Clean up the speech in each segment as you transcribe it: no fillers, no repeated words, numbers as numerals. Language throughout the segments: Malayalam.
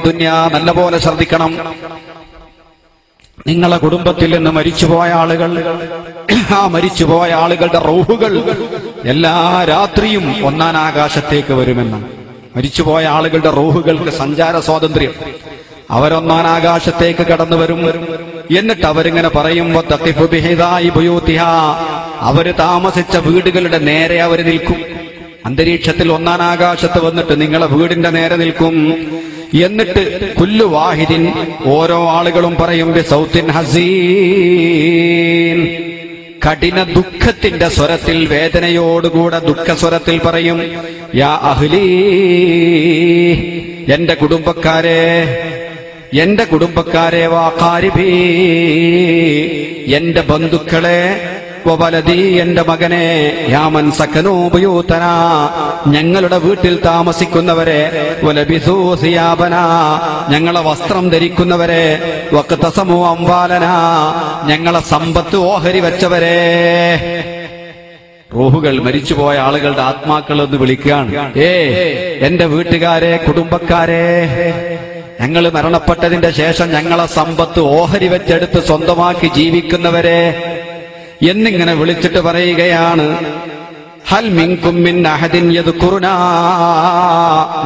ദുനിയാ നല്ലപോലെ ശ്രദ്ധിക്കണം. നിങ്ങളെ കുടുംബത്തിൽ നിന്ന് മരിച്ചുപോയ ആളുകൾ, ആ മരിച്ചുപോയ ആളുകളുടെ റൂഹുകൾ എല്ലാ രാത്രിയും ഒന്നാം ആകാശത്തേക്ക് വരുമെന്ന്. മരിച്ചുപോയ ആളുകളുടെ റൂഹുകൾക്ക് സഞ്ചാര സ്വാതന്ത്ര്യം. അവരൊന്നാം ആകാശത്തേക്ക് കടന്നു വരും. എന്നിട്ട് അവരിങ്ങനെ പറയും, അവര് താമസിച്ച വീടുകളുടെ നേരെ അവര് നിൽക്കും. അന്തരീക്ഷത്തിൽ ഒന്നാം ആകാശത്ത് വന്നിട്ട് നിങ്ങളെ വീടിന്റെ നേരെ നിൽക്കും. എന്നിട്ട് കുല്ലു വാഹിദിൻ, ഓരോ ആളുകളും പറയും, ബിസൗത്തിൻ ഹസീൻ, കഠിന ദുഃഖത്തിന്റെ സ്വരത്തിൽ, വേദനയോടുകൂടെ ദുഃഖസ്വരത്തിൽ പറയും, യാ അഹ്ലീ, എന്റെ കുടുംബക്കാരെ, എന്റെ കുടുംബക്കാരെ, വാഖാരിബീ, എന്റെ ബന്ധുക്കളെ, വവലദീ, എന്റെ മകനെ, യാമൻ സകനൂ ബുയൂതനാ, ഞങ്ങളുടെ വീട്ടിൽ താമസിക്കുന്നവരെ, വലബിസൂ സിയാബനാ, ഞങ്ങളെ വസ്ത്രം ധരിക്കുന്നവരെ, വഖ്തസമൂ അംവാലനാ, ഞങ്ങളെ സമ്പത്ത് ഓഹരി വെച്ചവരെ. റൂഹുകൾ, മരിച്ചുപോയ ആളുകളുടെ ആത്മാക്കൾ എന്ന് വിളിക്കുകയാണ്. എന്റെ വീട്ടുകാരെ, കുടുംബക്കാരെ, ഞങ്ങൾ മരണപ്പെട്ടതിന്റെ ശേഷം ഞങ്ങളെ സമ്പത്ത് ഓഹരി വെച്ചെടുത്ത് സ്വന്തമാക്കി ജീവിക്കുന്നവരെ എന്നിങ്ങനെ വിളിച്ചിട്ട് പറയുകയാണ്, ഹൽ മിൻകും മിൻ അഹദിൻ യദ്കുറുനാ,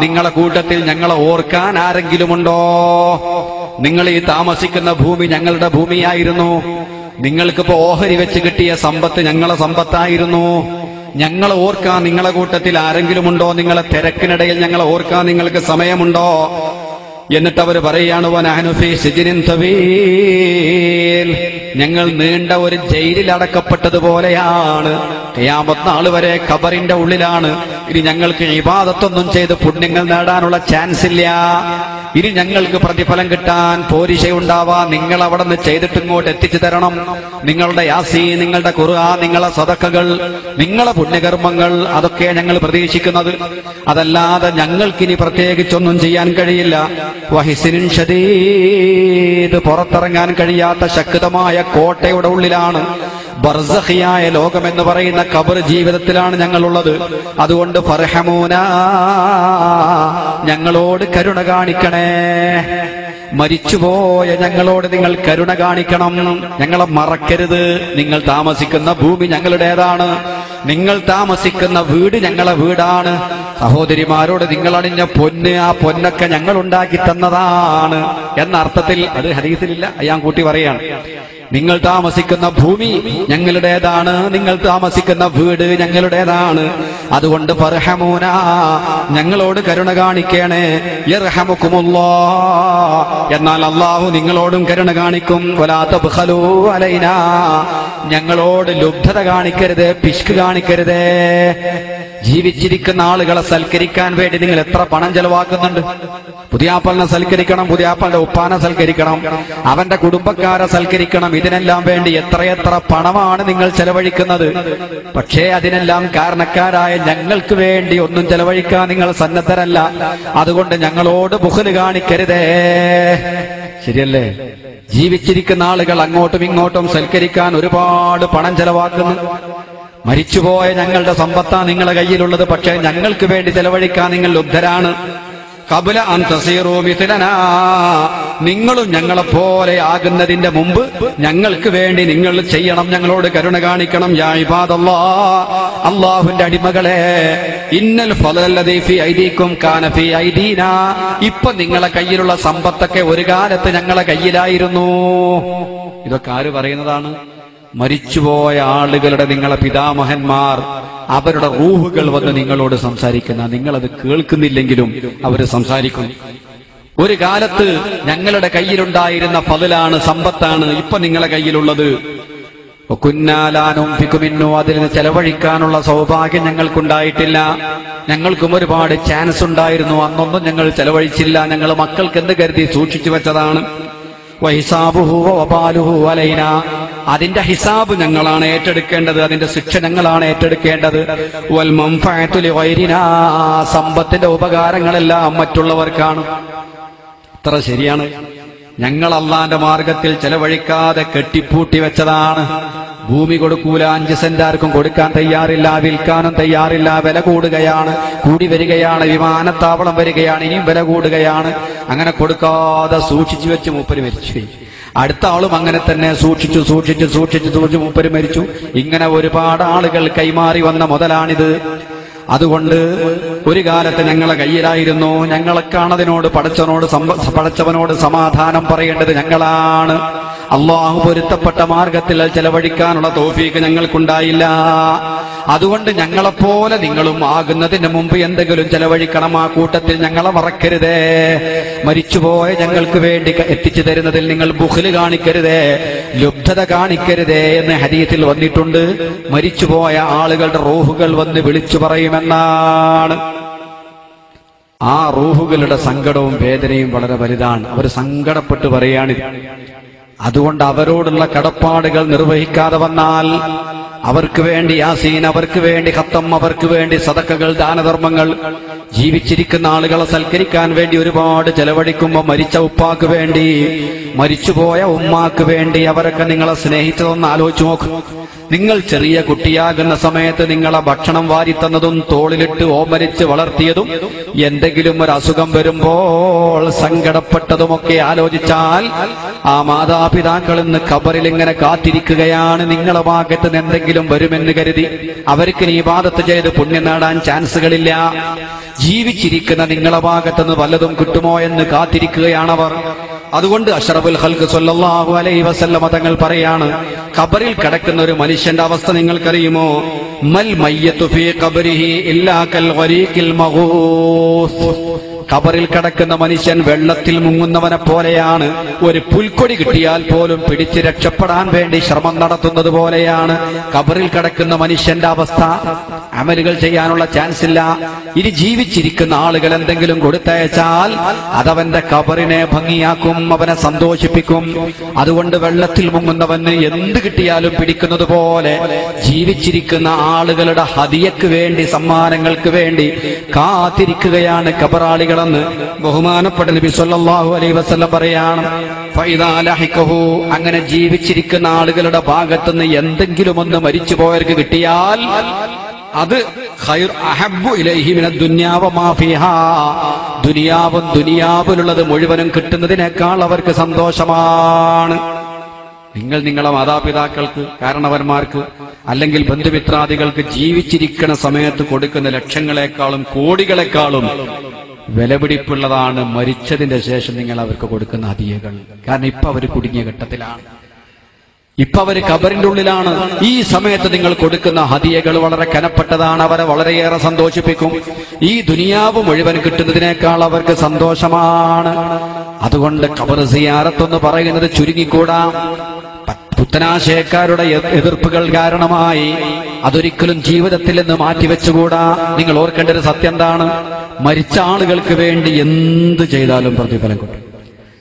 നിങ്ങളെ കൂട്ടത്തിൽ ഞങ്ങളെ ഓർക്കാൻ ആരെങ്കിലുമുണ്ടോ? നിങ്ങൾ ഈ താമസിക്കുന്ന ഭൂമി ഞങ്ങളുടെ ഭൂമിയായിരുന്നു. നിങ്ങൾക്കിപ്പോ ഓഹരി വെച്ച് കിട്ടിയ സമ്പത്ത് ഞങ്ങളെ സമ്പത്തായിരുന്നു. ഞങ്ങളെ ഓർക്കാൻ നിങ്ങളെ കൂട്ടത്തിൽ ആരെങ്കിലുമുണ്ടോ? നിങ്ങളെ തിരക്കിനിടയിൽ ഞങ്ങളെ ഓർക്കാൻ നിങ്ങൾക്ക് സമയമുണ്ടോ? എന്നിട്ട് അവർ പറയാണ്, വനഹ്നു ഫീ സിജ്നിൻ തവീൽ, ഞങ്ങൾ നീണ്ട ഒരു ജയിലിൽ അടക്കപ്പെട്ടതുപോലെയാണ്. ഖിയാമത്ത് നാൾ വരെ ഖബറിന്റെ ഉള്ളിലാണ്. ഇനി ഞങ്ങൾക്ക് ഇബാദത്തൊന്നും ചെയ്ത് പുണ്യങ്ങൾ നേടാനുള്ള ചാൻസ് ഇല്ല. ഇനി ഞങ്ങൾക്ക് പ്രതിഫലം കിട്ടാൻ പോരിശയുണ്ടാവാ. നിങ്ങൾ അവിടെ നിന്ന് ചെയ്തിട്ട് ഇങ്ങോട്ട് എത്തിച്ചു തരണം. നിങ്ങളുടെ യാസീൻ, നിങ്ങളുടെ ഖുർആൻ, നിങ്ങളെ സദഖകൾ, നിങ്ങളെ പുണ്യകർമ്മങ്ങൾ, അതൊക്കെ ഞങ്ങൾ പ്രതീക്ഷിക്കുന്നത്. അതല്ലാതെ ഞങ്ങൾക്കിനി പ്രത്യേകിച്ചൊന്നും ചെയ്യാൻ കഴിയില്ല. വഹിസിനിൻ ഷദീദ്, പുറത്തിറങ്ങാൻ കഴിയാത്ത ശക്തമായ കോട്ടയുടെ ഉള്ളിലാണ്. ബർസഖിയായ ലോകമെന്ന് പറയുന്ന ഖബർ ജീവിതത്തിലാണ് ഞങ്ങളുള്ളത്. അതുകൊണ്ട് ഫർഹമൂനാ, ഞങ്ങളോട് കരുണ കാണിക്കണേ. മരിച്ചുപോയ ഞങ്ങളോട് നിങ്ങൾ കരുണ കാണിക്കണം. ഞങ്ങളെ മറക്കരുത്. നിങ്ങൾ താമസിക്കുന്ന ഭൂമി ഞങ്ങളുടേതാണ്. നിങ്ങൾ താമസിക്കുന്ന വീട് ഞങ്ങളെ വീടാണ്. സഹോദരിമാരോട് നിങ്ങൾ അണിഞ്ഞ പൊന്ന്, ആ പൊന്നൊക്കെ ഞങ്ങൾ ഉണ്ടാക്കി തന്നതാണ് എന്ന അർത്ഥത്തിൽ, അത് ഹദീസിലില്ല, ഞാൻ കൂട്ടി പറയാണ്. നിങ്ങൾ താമസിക്കുന്ന ഭൂമി ഞങ്ങളുടേതാണ്. നിങ്ങൾ താമസിക്കുന്ന വീട് ഞങ്ങളുടേതാണ്. അതുകൊണ്ട് ഫർഹമൂനാ, ഞങ്ങളോട് കരുണ കാണിക്കണേ. യർഹമുകുമുല്ലാഹ്, എന്നാൽ അല്ലാഹു നിങ്ങളോടും കരുണ കാണിക്കും. വലാ തബ്ഖലൂ അലൈനാ, ഞങ്ങളോട് ലുബ്ധത കാണിക്കരുത്, പിശുക്ക് കാണിക്കരുത്. ജീവിച്ചിരിക്കുന്ന ആളുകളെ സൽക്കരിക്കാൻ വേണ്ടി നിങ്ങൾ എത്ര പണം ചെലവാക്കുന്നുണ്ട്? പുതിയാപ്പലിനെ സൽക്കരിക്കണം, പുതിയാപ്പലിന്റെ ഉപ്പാനെ സൽക്കരിക്കണം, അവന്റെ കുടുംബക്കാരെ സൽക്കരിക്കണം. ഇതിനെല്ലാം വേണ്ടി എത്രയെത്ര പണമാണ് നിങ്ങൾ ചെലവഴിക്കുന്നത്. പക്ഷേ അതിനെല്ലാം കാരണക്കാരായ ഞങ്ങൾക്ക് വേണ്ടി ഒന്നും ചെലവഴിക്കാൻ നിങ്ങൾ സന്നദ്ധരല്ല. അതുകൊണ്ട് ഞങ്ങളോട് ബുഖ്ല് കാണിക്കരുതേ. ശരിയല്ലേ? ജീവിച്ചിരിക്കുന്ന ആളുകൾ അങ്ങോട്ടും ഇങ്ങോട്ടും സൽക്കരിക്കാൻ ഒരുപാട് പണം ചെലവാക്കുന്നു. മരിച്ചുപോയ ഞങ്ങളുടെ സമ്പത്താ നിങ്ങളുടെ കയ്യിലുള്ളത്. പക്ഷേ ഞങ്ങൾക്ക് വേണ്ടി ചെലവഴിക്കാൻ നിങ്ങൾ ലുബ്ധരാണ്. ഖബ്ല അൻ തസീറൂ മിഥ്ലനാ, നിങ്ങളും ഞങ്ങളെപ്പോലെ ആകുന്നതിന്റെ മുമ്പ് ഞങ്ങൾക്ക് വേണ്ടി നിങ്ങൾ ചെയ്യണം, ഞങ്ങളോട് കരുണ കാണിക്കണം. യാ ഇബാദല്ലാഹ്, അല്ലാഹുവിന്റെ അടിമകളെ, ഇന്നൽ ഫളല്ലദീ ഫീ ഐദീകും കാന ഫീ ഐദീനാ, ഇപ്പൊ നിങ്ങളെ കയ്യിലുള്ള സമ്പത്തൊക്കെ ഒരു കാലത്ത് ഞങ്ങളെ കയ്യിലായിരുന്നു. ഇതൊക്കെ ആര് പറയുന്നതാണ്? മരിച്ചുപോയ ആളുകളുടെ, നിങ്ങളെ പിതാമഹന്മാർ, അവരുടെ റൂഹുകൾ വന്ന് നിങ്ങളോട് സംസാരിക്കുന്ന, നിങ്ങളത് കേൾക്കുന്നില്ലെങ്കിലും അവര് സംസാരിക്കും. ഒരു കാലത്ത് ഞങ്ങളുടെ കയ്യിലുണ്ടായിരുന്ന ഫളലാണ്, സമ്പത്താണ് ഇപ്പൊ നിങ്ങളെ കയ്യിലുള്ളത്. അതിൽ നിന്ന് ചെലവഴിക്കാനുള്ള സൗഭാഗ്യം ഞങ്ങൾക്കുണ്ടായിട്ടില്ല. ഞങ്ങൾക്കും ഒരുപാട് ചാൻസ് ഉണ്ടായിരുന്നു, അന്നൊന്നും ഞങ്ങൾ ചെലവഴിച്ചില്ല. ഞങ്ങൾ മക്കൾക്ക് എന്ത് കരുതി സൂക്ഷിച്ചു വെച്ചതാണ്. അതിന്റെ ഹിസാബ് ഞങ്ങളാണ് ഏറ്റെടുക്കേണ്ടത്, അതിന്റെ ശിക്ഷ ഞങ്ങളാണ് ഏറ്റെടുക്കേണ്ടത്. സമ്പത്തിന്റെ ഉപകാരങ്ങളെല്ലാം മറ്റുള്ളവർക്കാണ്. ഇത്ര ശരിയാണ്. ഞങ്ങൾ അള്ളാന്റെ മാർഗത്തിൽ ചെലവഴിക്കാതെ കെട്ടിപ്പൂട്ടി വെച്ചതാണ്. ഭൂമി കൊടുക്കൂല, 5 സെന്റ് ആർക്കും കൊടുക്കാൻ തയ്യാറില്ല, വിൽക്കാനും തയ്യാറില്ല. വില കൂടുകയാണ്, കൂടി വരികയാണ്, വിമാനത്താവളം വരികയാണ്, ഇനിയും വില കൂടുകയാണ്. അങ്ങനെ കൊടുക്കാതെ സൂക്ഷിച്ചു വെച്ച് മൂപ്പര് മരിച്ചു. അടുത്ത ആളും അങ്ങനെ തന്നെ സൂക്ഷിച്ചു മൂപ്പര് മരിച്ചു. ഇങ്ങനെ ഒരുപാട് ആളുകൾ കൈമാറി വന്ന മുതലാണിത്. അതുകൊണ്ട് ഒരു കാലത്ത് ഞങ്ങളെ കയ്യിലായിരുന്നു. ഞങ്ങളൊക്കെയാണതിനോട് പടച്ചവനോട് സമാധാനം പറയേണ്ടത് ഞങ്ങളാണ്. അള്ളാഹു പൊരുത്തപ്പെട്ട മാർഗത്തിൽ ചെലവഴിക്കാനുള്ള തൗഫീക്ക് ഞങ്ങൾക്കുണ്ടായില്ല. അതുകൊണ്ട് ഞങ്ങളെപ്പോലെ നിങ്ങളും ആകുന്നതിന് മുമ്പ് എന്തെങ്കിലും ചെലവഴിക്കണം. ആ കൂട്ടത്തിൽ ഞങ്ങളെ മറക്കരുതേ. മരിച്ചുപോയ ഞങ്ങൾക്ക് വേണ്ടി എത്തിച്ചു തരുന്നതിൽ നിങ്ങൾ ബുഖ്ല് കാണിക്കരുതേ, ലുബ്ധത കാണിക്കരുതേ എന്ന് ഹദീസിൽ വന്നിട്ടുണ്ട്. മരിച്ചുപോയ ആളുകളുടെ റൂഹുകൾ വന്ന് വിളിച്ചു പറയുമെന്നാണ്. ആ റൂഹുകളുടെ സങ്കടവും വേദനയും വളരെ വലുതാണ്. അവർ സങ്കടപ്പെട്ട് പറയാണ്. അതുകൊണ്ട് അവരോടുള്ള കടപ്പാടുകൾ നിർവഹിക്കാതെ വന്നാൽ അവർക്ക് വേണ്ടി യാസീൻ, അവർക്ക് വേണ്ടി ഖത്തം, അവർക്ക് വേണ്ടി സദഖകൾ, ദാനധർമ്മങ്ങൾ, ജീവിച്ചിരിക്കുന്ന ആളുകളെ സൽക്കരിക്കാൻ വേണ്ടി ഒരുപാട് ചെലവഴിക്കുമ്പോൾ മരിച്ച ഉപ്പാക്ക് വേണ്ടി, മരിച്ചുപോയ ഉമ്മാക്ക് വേണ്ടി അവരൊക്കെ നിങ്ങളെ സ്നേഹിച്ചതൊന്ന് ആലോചിച്ചു നോക്കും. നിങ്ങൾ ചെറിയ കുട്ടിയാകുന്ന സമയത്ത് നിങ്ങളെ ഭക്ഷണം വാരിത്തന്നതും തോളിലിട്ട് ഓമനിച്ച് വളർത്തിയതും എന്തെങ്കിലും ഒരു അസുഖം വരുമ്പോൾ സങ്കടപ്പെട്ടതുമൊക്കെ ആലോചിച്ചാൽ ആ മാതാപിതാക്കൾ ഇന്ന് ഖബറിൽ ഇങ്ങനെ കാത്തിരിക്കുകയാണ്. നിങ്ങളെ ഭാഗത്ത് നിന്ന് എന്തെങ്കിലും വരുമെന്ന് കരുതി അവർക്ക് ഇബാദത്ത് ചെയ്ത് പുണ്യം നേടാൻ ചാൻസുകളില്ല. ജീവിച്ചിരിക്കുന്ന നിങ്ങളെ ഭാഗത്തുനിന്ന് വല്ലതും കിട്ടുമോ എന്ന് കാത്തിരിക്കുകയാണവർ. അതുകൊണ്ട് അഷ്റഫുൽ ഖൽഖ് സ്വല്ലല്ലാഹു അലൈഹി വസല്ലം തങ്ങൾ പറയാണ്, ഖബറിൽ കിടക്കുന്ന ഒരു മനുഷ്യന്റെ അവസ്ഥ നിങ്ങൾക്കറിയുമോ? മൽ മയ്യതു ഫീ ഖബരിഹി ഇല്ലാ കൽ ഗരീഖിൽ മഗൂസ്. ഖബറിൽ കിടക്കുന്ന മനുഷ്യൻ വെള്ളത്തിൽ മുങ്ങുന്നവനെ പോലെയാണ്. ഒരു പുൽക്കൊടി കിട്ടിയാൽ പോലും പിടിച്ച് രക്ഷപ്പെടാൻ വേണ്ടി ശ്രമം നടത്തുന്നത് പോലെയാണ് ഖബറിൽ കിടക്കുന്ന മനുഷ്യന്റെ അവസ്ഥ. അമലുകൾ ചെയ്യാനുള്ള ചാൻസ് ഇല്ല. ഇനി ജീവിച്ചിരിക്കുന്ന ആളുകൾ എന്തെങ്കിലും കൊടുത്തയച്ചാൽ അതവന്റെ ഖബറിനെ ഭംഗിയാക്കും, അവനെ സന്തോഷിപ്പിക്കും. അതുകൊണ്ട് വെള്ളത്തിൽ മുങ്ങുന്നവന് എന്ത് കിട്ടിയാലും പിടിക്കുന്നത് പോലെ ജീവിച്ചിരിക്കുന്ന ആളുകളുടെ ഹദിയക്ക് വേണ്ടി, സമ്മാനങ്ങൾക്ക് വേണ്ടി കാത്തിരിക്കുകയാണ് ഖബറാളികൾ. ബഹുമാനപ്പെട്ട നബി സല്ലല്ലാഹു അലൈഹി വസല്ലം പറയാണ്, ഫൈദാ ലഹിഖഹു, അങ്ങനെ ജീവിച്ചിരിക്കുന്ന ആളുകളുടെ ഭാഗത്തുനിന്ന് എന്തെങ്കിലും ഒന്ന് മരിച്ചുപോയവർക്ക് കിട്ടിയാൽ അത് ഖൈർ അഹബ്ബു ഇലൈഹി മിനദ് ദുനിയാ വമാ ഫീഹാ, ദുനിയാവും ദുനിയാവിലുള്ളത് മുഴുവനും കിട്ടുന്നതിനേക്കാൾ അവർക്ക് സന്തോഷമാണ്. നിങ്ങൾ നിങ്ങളെ മാതാപിതാക്കൾക്ക്, കാരണവന്മാർക്ക്, അല്ലെങ്കിൽ ബന്ധുമിത്രാദികൾക്ക് ജീവിച്ചിരിക്കുന്ന സമയത്ത് കൊടുക്കുന്ന ലക്ഷങ്ങളെക്കാളും കോടികളെക്കാളും വിലപിടിപ്പുള്ളതാണ് മരിച്ചതിന്റെ ശേഷം നിങ്ങൾ അവർക്ക് കൊടുക്കുന്ന ഹദിയകൾ. കാരണം ഇപ്പൊ അവർ കുടുങ്ങിയ ഘട്ടത്തിലാണ്, ഇപ്പൊ അവര് ഖബറിന്റെ ഉള്ളിലാണ്. ഈ സമയത്ത് നിങ്ങൾ കൊടുക്കുന്ന ഹദിയകൾ വളരെ കനപ്പെട്ടതാണ്, അവരെ വളരെയേറെ സന്തോഷിപ്പിക്കും. ഈ ദുനിയാവ് മുഴുവൻ കിട്ടുന്നതിനേക്കാൾ അവർക്ക് സന്തോഷമാണ്. അതുകൊണ്ട് ഖബർ സിയാറത്ത് എന്ന് പറയുന്നത് ചുരുങ്ങിക്കൂടാ. പുത്തനാശയക്കാരുടെ എതിർപ്പുകൾ കാരണമായി അതൊരിക്കലും ജീവിതത്തിൽ നിന്ന് മാറ്റിവെച്ചുകൂടാ. നിങ്ങൾ ഓർക്കേണ്ട ഒരു സത്യം എന്താണ്? മരിച്ച ആളുകൾക്ക് വേണ്ടി എന്ത് ചെയ്താലും പ്രതിഫലം കിട്ടും.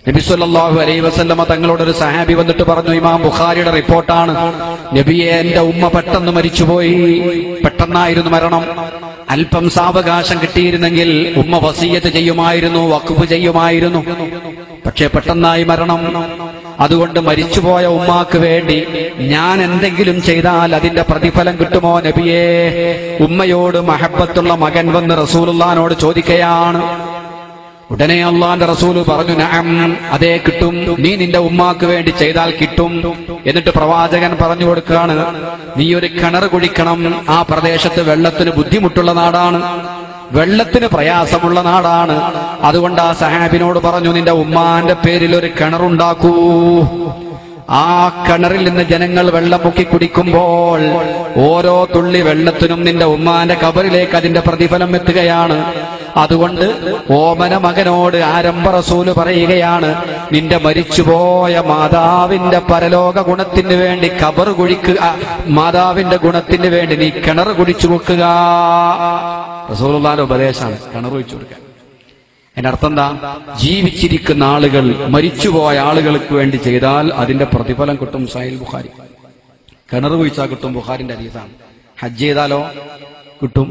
നബി സല്ലല്ലാഹു അലൈഹി വസല്ലമ തങ്ങളോടൊരു സഹാബി വന്നിട്ട് പറഞ്ഞു, ഇമാം ബുഖാരിയുടെ റിപ്പോർട്ടാണ്, നബിയെ, എന്റെ ഉമ്മ പെട്ടെന്ന് മരിച്ചുപോയി. പെട്ടെന്നായിരുന്നു മരണം. അല്പം സാവകാശം കിട്ടിയിരുന്നെങ്കിൽ ഉമ്മ വസിയ്യത്ത് ചെയ്യുമായിരുന്നു, വഖഫ് ചെയ്യുമായിരുന്നു. പക്ഷെ പെട്ടെന്നായി മരണം. അതുകൊണ്ട് മരിച്ചുപോയ ഉമ്മാക്ക് വേണ്ടി ഞാൻ എന്തെങ്കിലും ചെയ്താൽ അതിന്റെ പ്രതിഫലം കിട്ടുമോ നബിയേ? ഉമ്മയോട് മഹബത്തുള്ള മകൻ വന്ന് റസൂലുള്ളാഹിനോട് ചോദിക്കുകയാണ്. ഉടനെ അള്ളാന്റെ റസൂല് പറഞ്ഞു, നഅം, അതേ കിട്ടും. നീ നിന്റെ ഉമ്മാക്ക് വേണ്ടി ചെയ്താൽ കിട്ടും. എന്നിട്ട് പ്രവാചകൻ പറഞ്ഞു കൊടുക്കുകയാണ്, നീ ഒരു കിണർ കുഴിക്കണം. ആ പ്രദേശത്ത് വെള്ളത്തിന് ബുദ്ധിമുട്ടുള്ള നാടാണ്, വെള്ളത്തിന് പ്രയാസമുള്ള നാടാണ്. അതുകൊണ്ട് ആ സഹാബിനോട് പറഞ്ഞു, നിന്റെ ഉമ്മാന്റെ പേരിൽ ഒരു കിണറുണ്ടാക്കൂ. ആ കിണറിൽ നിന്ന് ജനങ്ങൾ വെള്ളം മുക്കി കുടിക്കുമ്പോൾ ഓരോ തുള്ളി വെള്ളത്തിനും നിന്റെ ഉമ്മാന്റെ ഖബറിലേക്ക് അതിന്റെ പ്രതിഫലം എത്തുകയാണ്. അതുകൊണ്ട് ഓമന മകനോട് ആരംഭ റസൂല് പറയുകയാണ്, നിന്റെ മരിച്ചുപോയ മാതാവിന്റെ പരലോക ഗുണത്തിന് വേണ്ടി ഖബർ കുഴിക്കുക, മാതാവിന്റെ ഗുണത്തിന് വേണ്ടി നീ കിണർ കുടിച്ചു വെക്കുക. റസൂലുള്ളാഹിന്റെ ഉപദേശമാണ് കിണർ കുഴിച്ചു കൊടുക്കുക. അതിന്റെ അർത്ഥം എന്താ? ജീവിച്ചിരിക്കുന്ന ആളുകൾ മരിച്ചുപോയ ആളുകൾക്ക് വേണ്ടി ചെയ്താൽ അതിന്റെ പ്രതിഫലം കിട്ടും. സഹീഹ് ബുഖാരി. കിണർ കുഴിച്ചാൽ കിട്ടും, ബുഖാരിന്റെ ഹദീസാണ്. ഹജ്ജ് ചെയ്താലോ കിട്ടും.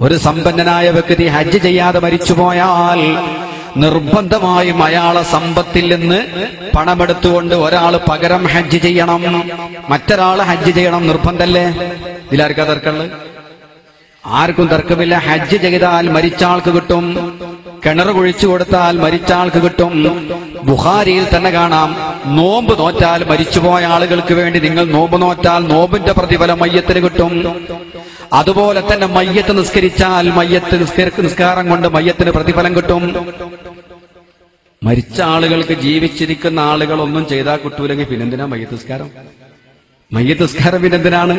ഒരു സമ്പന്നനായ വ്യക്തി ഹജ്ജ് ചെയ്യാതെ മരിച്ചുപോയാൽ നിർബന്ധമായും അയാളെ സമ്പത്തിൽ നിന്ന് പണമെടുത്തുകൊണ്ട് ഒരാൾ പകരം ഹജ്ജ് ചെയ്യണം, മറ്റൊരാൾ ഹജ്ജ് ചെയ്യണം. നിർബന്ധല്ലേ? ഇതിലാർക്കാ തർക്കമുള്ളത്? ആർക്കും തർക്കമില്ല. ഹജ്ജ് ചെയ്താൽ മരിച്ചാൾക്ക് കിട്ടും, കിണർ കുഴിച്ചു കൊടുത്താൽ മരിച്ചാൾക്ക് കിട്ടും. ബുഖാരിയിൽ തന്നെ കാണാം, നോമ്പ് നോറ്റാൽ മരിച്ചുപോയ ആളുകൾക്ക് വേണ്ടി നിങ്ങൾ നോമ്പ് നോറ്റാൽ നോമ്പിന്റെ പ്രതിഫലം മയ്യത്തിന് കിട്ടും. അതുപോലെ തന്നെ മയ്യത്ത് നിസ്കരിച്ചാൽ നിസ്കാരം കൊണ്ട് മയ്യത്തിന് പ്രതിഫലം കിട്ടും. മരിച്ച ആളുകൾക്ക് ജീവിച്ചിരിക്കുന്ന ആളുകൾ ഒന്നും ചെയ്താൽ കിട്ടൂലെങ്കിൽ പിന്നെന്തിനാ മയ്യത്ത് നിസ്കാരം? മയ്യത്ത് നിസ്കാരം പിന്നെന്തിനാണ്?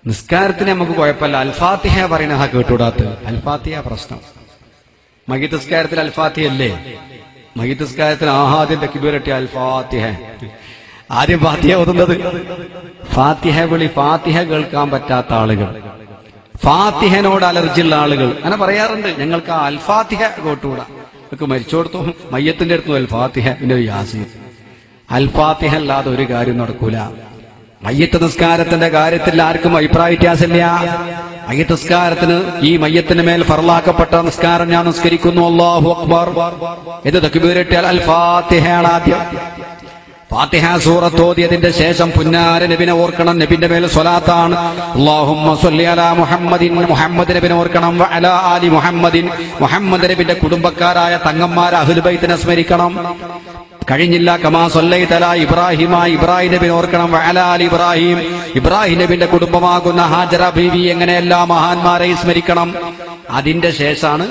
നിസ്കാരത്തിന് നമുക്ക് കുഴപ്പമില്ല. അൽഫാത്തിഹ പറയുന്ന കേട്ടുകൂടാത്ത അൽഫാത്തിഹ പ്രശ്നം. മയ്യത്ത് നിസ്കാരത്തിൽ അൽഫാത്തിഹ അല്ലേ? മയ്യത്ത് നിസ്കാരത്തിൽ ആദ്യം തക്ബീറിട്ട് അൽഫാത്തിഹ, ആദ്യം ഫാത്തിഹ ഓതുന്നത്. ഫാത്തിഹ വിളി, ഫാത്തിഹ കേൾക്കാൻ പറ്റാത്ത ആളുകൾ, ഫാത്തിഹനോട് അലർജിയുള്ള ആളുകൾ അങ്ങനെ പറയാറുണ്ട്. ഞങ്ങൾക്ക് ആ അൽഫാത്തിഹ കേട്ടുകൂടാ. നമുക്ക് മരിച്ചോടത്തും മയ്യത്തിന്റെ അടുത്തും അൽഫാത്തിഹ, പിന്നെ യാസീൻ. അൽഫാത്തിഹ അല്ലാതെ ഒരു കാര്യം നടക്കൂല. മയ്യത്ത് നിസ്കാരത്തിന്റെ കാര്യത്തിൽ ആർക്കും അഭിപ്രായ വ്യത്യാസമില്ല. മയ്യത്ത് നിസ്കാരത്തിന് ഈ മയ്യത്തിന് മേൽ ഫർളാക്കപ്പെട്ട നിസ്കാരം ഞാൻ നിസ്കരിക്കുന്നു, അല്ലാഹു അക്ബർ, ഇത് തക്ബീറിട്ടാൽ അൽഫാത്തിഹയാണ് ആദ്യം. ഫാത്തിഹ സൂറത്ത് ഓതിയതിന്റെ ശേഷം പുന്നാര നബിനെ ഓർക്കണം. നബിന്റെ മേൽ സ്വലാത്താണ്. അല്ലാഹുമ്മ സ്വല്ലി അലാ മുഹമ്മദിൻ, മുഹമ്മദ് നബിനെ ഓർക്കണം. വഅലാ ആലി മുഹമ്മദിൻ, മുഹമ്മദ് നബിന്റെ കുടുംബക്കാരായ തങ്ങന്മാർ അഹ്ലുൽ ബൈത്തിനെ സ്മരിക്കണം. കഴിഞ്ഞില്ല. കമാ സ്വല്ലൈത അലാ ഇബ്രാഹിമ, ഇബ്രാഹിം നബിനെ ഓർക്കണം. വഅലാ ആലി ഇബ്രാഹിം, ഇബ്രാഹിം നബിന്റെ കുടുംബമാകുന്ന ഹാജറ ബീവി, എങ്ങനെയെല്ലാ മഹാന്മാരെയും സ്മരിക്കണം. അതിന്റെ ശേഷമാണ്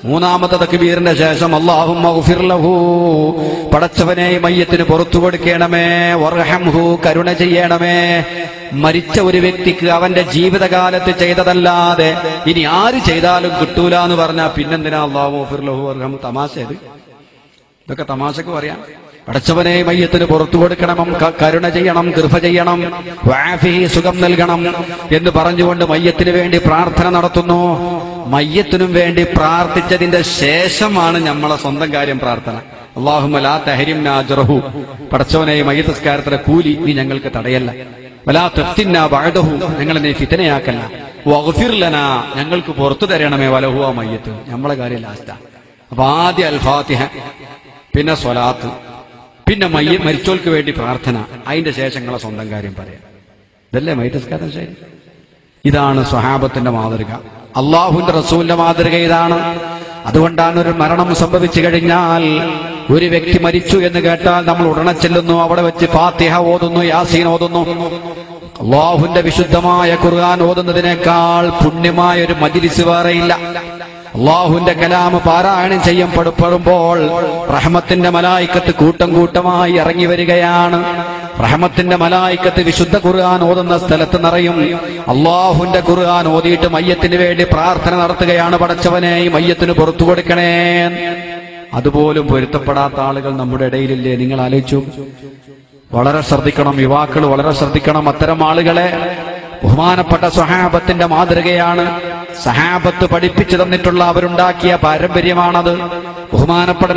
മൂന്നാമത്തെ തക്ബീറിന്റെ ശേഷം അല്ലാഹുമ്മ ഗഫിർ ലഹു, പടച്ചവനെ മയ്യത്തിന് പുറത്തു കൊടുക്കണമേ, വർഹംഹു, കരുണ ചെയ്യണമേ. മരിച്ച ഒരു വ്യക്തിക്ക് അവന്റെ ജീവിതകാലത്ത് ചെയ്തതല്ലാതെ ഇനി ആര് ചെയ്താലും കിട്ടൂല എന്ന് പറഞ്ഞാൽ പിന്നെന്തിനാ അല്ലാഹുമ്മ ഗഫിർ ലഹു വർഹംഹു? തമാശ ഇത്. ഇതൊക്കെ തമാശക്ക് പറയാം. പടച്ചവനെ മയ്യത്തിന് പുറത്തു കൊടുക്കണം, കരുണ ചെയ്യണം, കൃപ ചെയ്യണം, വഅഫിഹി, സുഖം നൽകണം എന്ന് പറഞ്ഞുകൊണ്ട് മയ്യത്തിന് വേണ്ടി പ്രാർത്ഥന നടത്തുന്നു. മയ്യത്തിനും വേണ്ടി പ്രാർത്ഥിച്ചതിന്റെ ശേഷമാണ് നമ്മളെ സ്വന്തം കാര്യം പ്രാർത്ഥന. അല്ലാഹുമ്മ ലാ തഹരിംനാ അജ്റഹു, പടച്ചവനെ മയ്യത്ത് നിസ്കാരത്തിന്റെ കൂലി നീ ഞങ്ങൾക്ക് തടയല്ല. വലാ തഫ്തിന്നാ ബഅദഹു, ഞങ്ങളെ നീ ഫിത്നയാക്കല്ല. വഗ്ഫിർ ലനാ, ഞങ്ങൾക്ക് പുറത്തു തരണമേ, വലഹു, ആ മയ്യത്ത്. നമ്മളെ കാര്യം ലാസ്റ്റാ. അപ്പൊ ആദ്യം അൽഫാത്തിഹ, പിന്നെ സ്വലാത്ത്, പിന്നെ മരിച്ചോൾക്ക് വേണ്ടി പ്രാർത്ഥന, അതിന്റെ ശേഷം ഞങ്ങളെ സ്വന്തം കാര്യം പറയാം. ഇതല്ലേ മയ്യത്ത് നിസ്കാരം ശരി? ഇതാണ് സ്വഹാബത്തിന്റെ മാതൃക. അള്ളാഹുവിന്റെ റസൂലിന്റെ മാതൃക ഇതാണ്. അതുകൊണ്ടാണ് ഒരു മരണം സംഭവിച്ചു കഴിഞ്ഞാൽ, ഒരു വ്യക്തി മരിച്ചു എന്ന് കേട്ടാൽ നമ്മൾ ഉടനെ ചെല്ലുന്നു, അവിടെ വെച്ച് ഫാത്തിഹ ഓതുന്നു, യാസീൻ ഓതുന്നു. അള്ളാഹുവിന്റെ വിശുദ്ധമായ ഖുർആൻ ഓതുന്നതിനേക്കാൾ പുണ്യമായ ഒരു മജ്ലിസ് വേറെയില്ല. അള്ളാഹുവിന്റെ കലാമ് പാരായണം ചെയ്യപ്പെടുമ്പോൾ റഹ്മത്തിന്റെ മലായിക്കത്ത് കൂട്ടം കൂട്ടമായി ഇറങ്ങി വരികയാണ്. റഹ്മത്തിന്റെ മലായിക്കത്ത് വിശുദ്ധ ഖുർആൻ ഓതുന്ന സ്ഥലത്ത് നിറയും. അള്ളാഹുവിന്റെ ഖുർആൻ ഓതിയിട്ട് മയ്യത്തിന് വേണ്ടി പ്രാർത്ഥന നടത്തുകയാണ്. പടച്ചവനെ ഈ മയ്യത്തിന് പുറത്തു കൊടുക്കണേ. അതുപോലും പൊരുത്തപ്പെടാത്ത ആളുകൾ നമ്മുടെ ഇടയിലില്ലേ? നിങ്ങൾ ആലോചിച്ചു. വളരെ ശ്രദ്ധിക്കണം, യുവാക്കൾ വളരെ ശ്രദ്ധിക്കണം. അത്തരം ആളുകളെ ബഹുമാനപ്പെട്ട സ്വഹാബത്തിന്റെ മാതൃകയാണ്. സഹാബത്ത് പഠിപ്പിച്ചു തന്നിട്ടുള്ള അവരുണ്ടാക്കിയ പാരമ്പര്യമാണത്. ബഹുമാനപ്പെട്ട